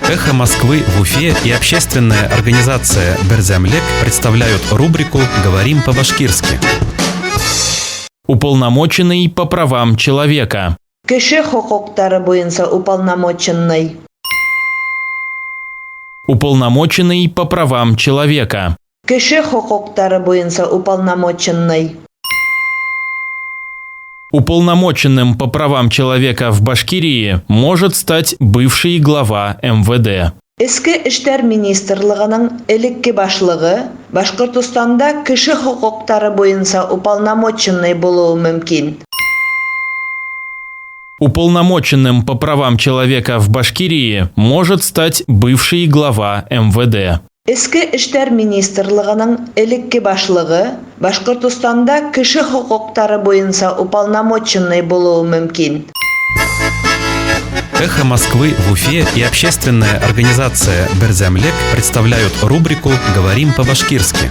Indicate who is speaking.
Speaker 1: «Эхо Москвы» в Уфе и общественная организация «Берзямлек» представляют рубрику «Говорим по-башкирски». Уполномоченный по правам человека.
Speaker 2: Кеше хукуктары буенча уполномоченный.
Speaker 1: Уполномоченный по правам человека.
Speaker 2: Кеше хукуктары буенча уполномоченный.
Speaker 1: Уполномоченным по правам человека в Башкирии может стать бывший глава МВД.
Speaker 2: Эске эштәр министрлыгының элекке башлыгы Башкортостанда кеше хукуктары буенча уполномоченный булуы мөмкин.
Speaker 1: Уполномоченным по правам человека в Башкирии может стать бывший глава МВД.
Speaker 2: Эске эштәр министрлыгының элекке башлыгы Башкортостанда кеше хукуктары буенча уполномоченный булуы мөмкин.
Speaker 1: «Эхо Москвы» в Уфе и общественная организация «Берзямлек» представляют рубрику «Говорим по-башкирски».